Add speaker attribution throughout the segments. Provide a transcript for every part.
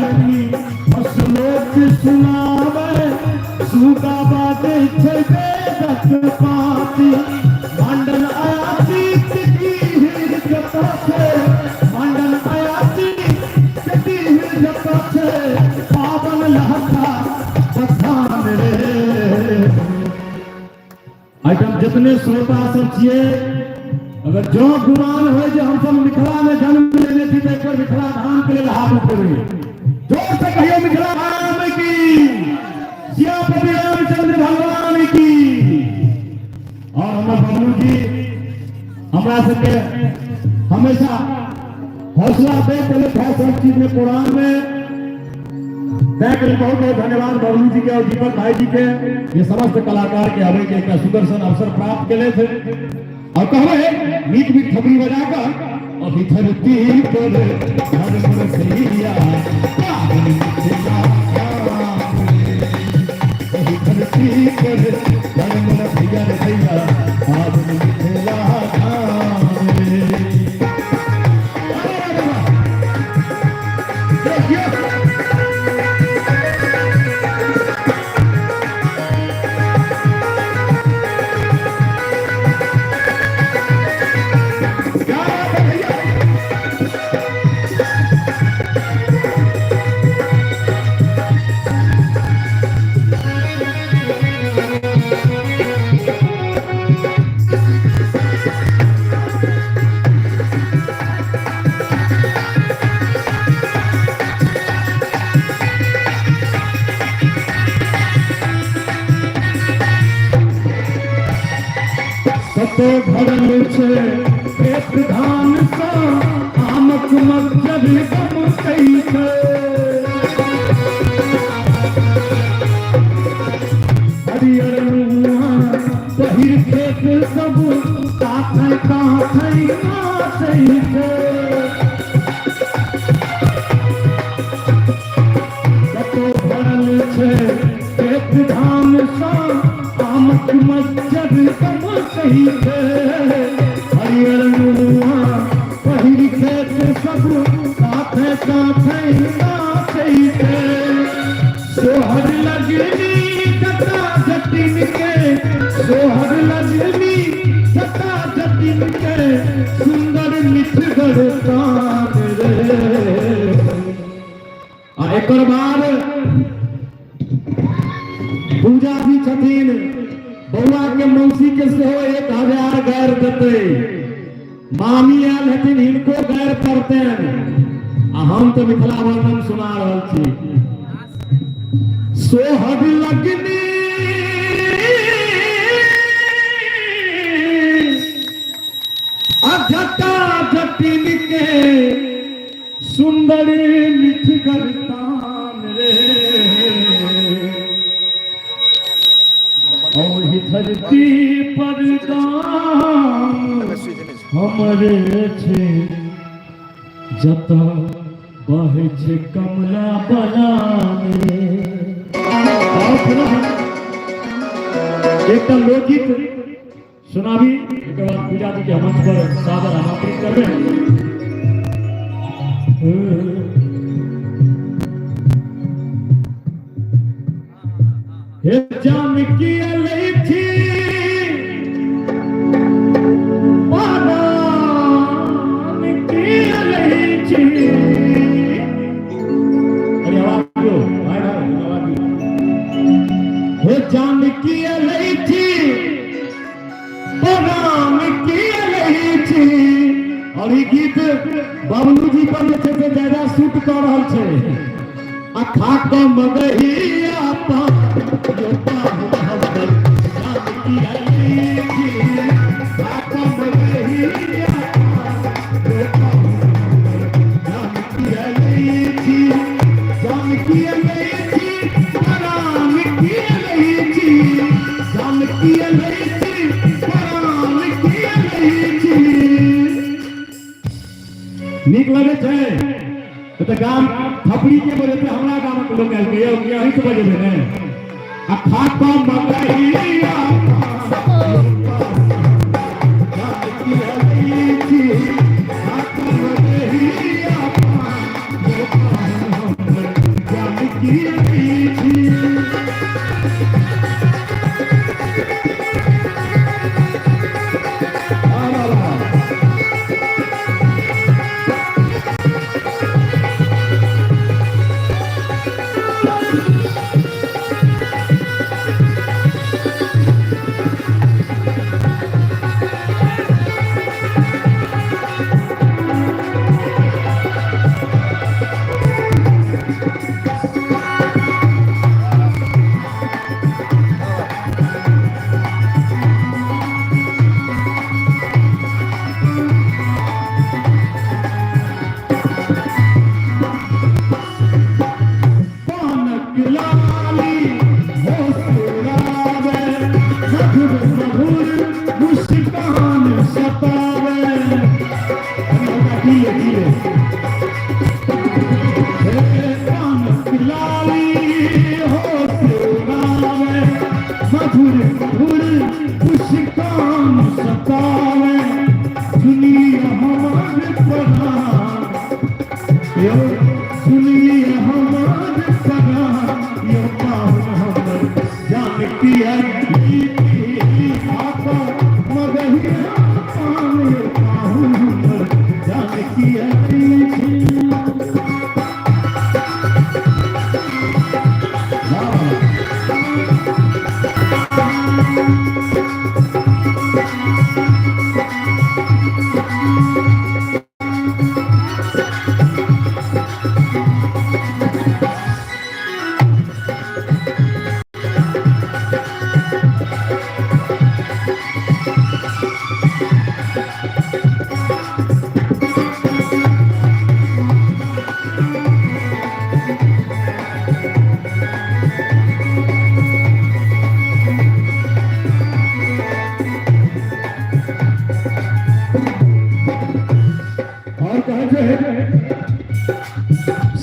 Speaker 1: हरनी असलोक सुनावे सुगा बाटे छे दस पाती मंडन आयाती की हिर जता छे मंडन आयाती की हिर जता छे पावन लहका बखान रे। आइटम जितने श्रोता सब छिए अगर जो गुमान हो जो हम सब मिथिला में जन्म लेने थी तो एक मिथिला धाम के लिए हाथ उठेंगे जोर से कहिए मिथिला धाम की सियापति रामचंद्र भगवान की। और हमारे बाबू जी हमारा सबके हमेशा हौसला देते हैं सब चीज में पुराण में बहुत बहुत धन्यवाद बबलू जी के और दीपक भाई जी के ये समस्त कलाकार के हमें के एक सुदर्शन अवसर प्राप्त के लिए थे और कह रहे मीट मीट खबरी बजाकर अभी धरती पर सैया अभी धरती पर भैया भैया आज मिथिला तो भरल छे एक धान सा आमक मज्जर गम कई छे हरियर मुआ पहिर खेत सब काथे काथे नाचै छे तो भरल छे एक धान सा आमक मज्जर गम कई छे हरियर मुआ पहिर खेत सब काथे काथे नाचै छे सोहर लगनी जटा जटिन के सोहर लगनी जटा जटिन के सुंदर मिठगर कान रे। आ एकर बाद पूजा भी छथिन बउआ के मौसी के सेहो 1000 गैर देते मामी आयल हथिन हिनको गैर करते आ हम तो मिथिला वर्णन सुना रहल छी। सोहर लगनी जटा जटिन के सुंदर मिठगर तान रे और धरती पर हमरे छे जता बहे छे कमला बलाने। एक लोकगीत सुनावी एक बार पूजा जी के मंच पर सादर आमंत्रित करबे। हे जानकी अलैथी पारान की अलैथी अरे आवाज दो भाई आवाज दो। हे जानकी अलैथी पारान की अलैथी और ये गीत बबलू जी पर जे से ज्यादा सूट कर रहल छे आ खाक मगहिया पा नीक लगे छे तो गाम थपड़ी के बोले थे हमरा गाम के लोग आयल के यही से बजे ने आ खाक मगहिया जानकी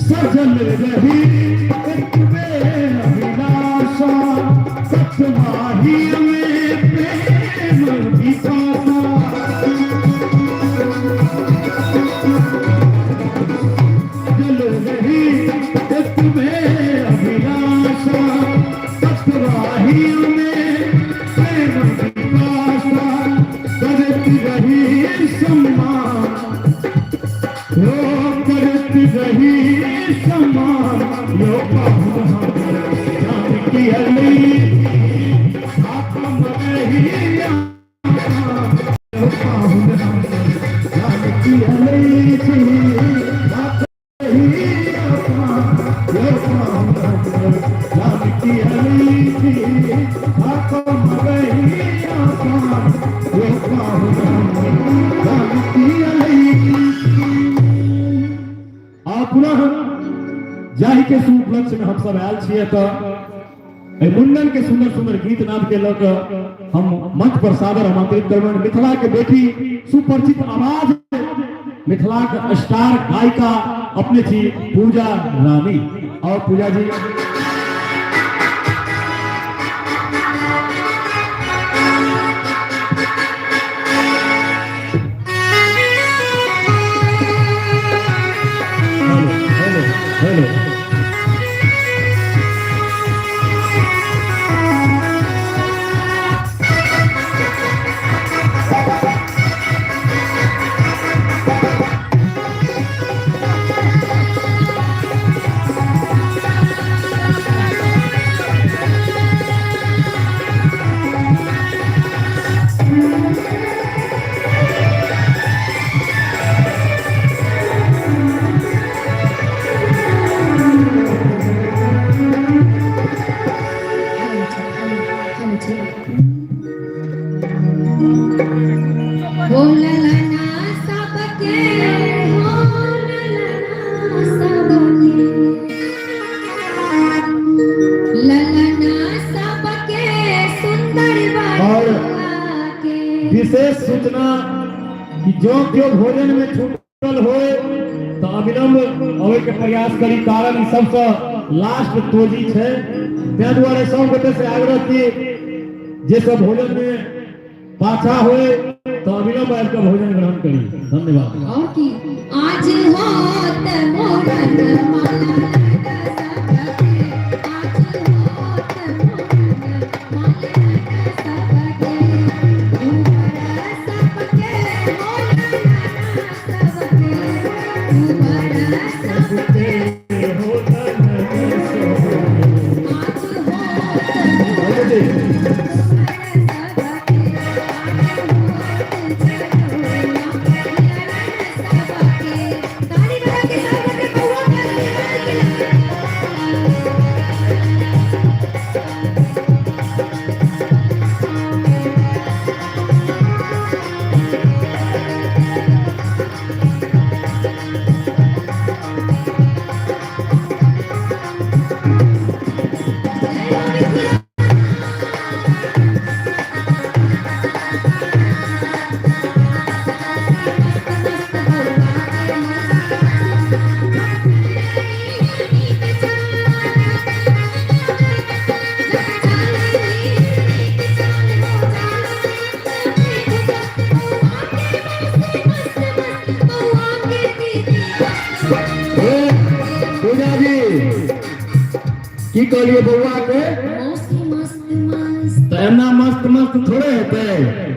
Speaker 1: सजल रही एक बेर अभिलाषा, सतमाही में प्रेम विपाशा। सजल रही एक बेर अभिलाषा, सतमाही में प्रेम विपाशा। करती रही सम्मान, करती रही समान, यो जान की अली आत्म रही जान की अली जान की अली आत्म रही जान की अली। पुनः जाहि के सुपलक्ष्य में हम सब आयल छियै तऽ मुंडन के सुंदर सुंदर गीत नाद के लऽ कऽ हम मंच पर सादर आमंत्रित करबनि। मिथिला के बेटी सुपरिचित आवाज मिथिला के स्टार गायिका अपने थी पूजा रानी। और पूजा जी विशेष सूचना कि जो भोजन में छूटल हो तो अविलंब अवे के प्रयास करी, कारण सबसे लास्ट तोजी है। तै दुआरे सब गोटे से आग्रह की जे सब भोजन में पाछा होए तो अविलंब आबि के भोजन ग्रहण करी। धन्यवाद।
Speaker 2: और की आज होत मोरन माला
Speaker 1: भैया जी की कहलिए बउआ के तो एना मस्त मस्त थोड़े हेतै।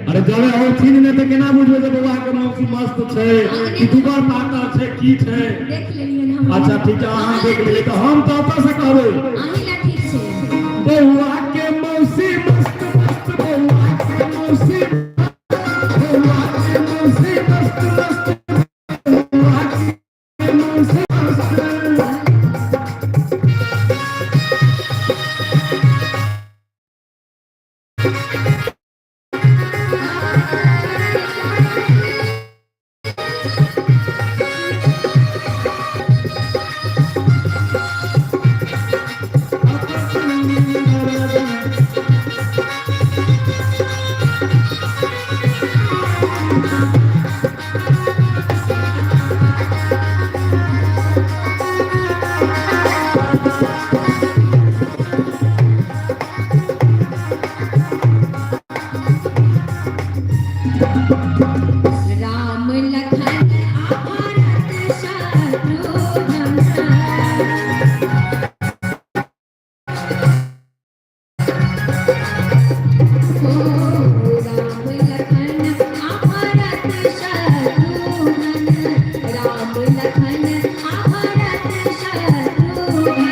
Speaker 1: अरे जरे और चीज ने तो केना बुझबे जे बउआ के मौसी मस्त छै कि दुबर पाता छै की छै।
Speaker 2: देख लेलियन हम।
Speaker 1: अच्छा ठीक है अहाँ देख लेलिए तो हम तो ओतऽ से कहबै
Speaker 2: अहीं ला ठीक छै।
Speaker 1: बउआ के मौसी मस्त मस्त बउआ के मौसी बउआ के मौसी मस्त मस्त बउआ के मौसी मस्त।
Speaker 2: राम लखन भरत शत्रुघ्न राम लखन भरत शत्रुघ्न राम लखन भरत शत्रुघ्न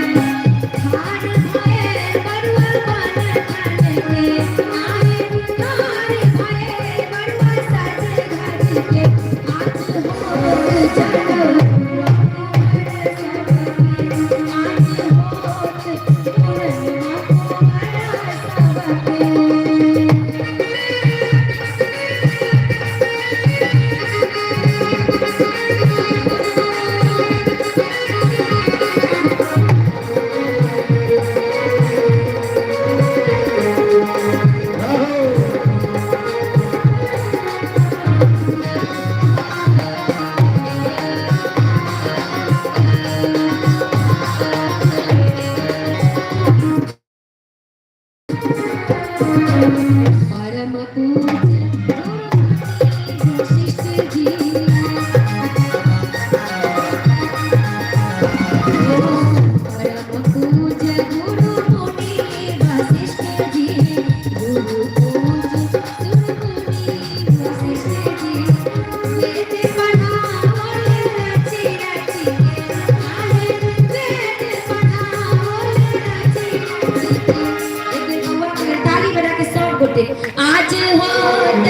Speaker 2: खान भये बरुआ बन खन के आए खान भये बरुआ सज धज के आज हो जग परम पूज्य वशिष्ठ जी परम पूज्य गुरु मुनि वशिष्ठ जी गुरु पूज्य गुरु मुनि वशिष्ठ जी वेद पढ़ाओ रचि रचि के आए वेद पढ़ाओ रचि रचि के। एक दिन ताली बजा के सब गोटे आज होत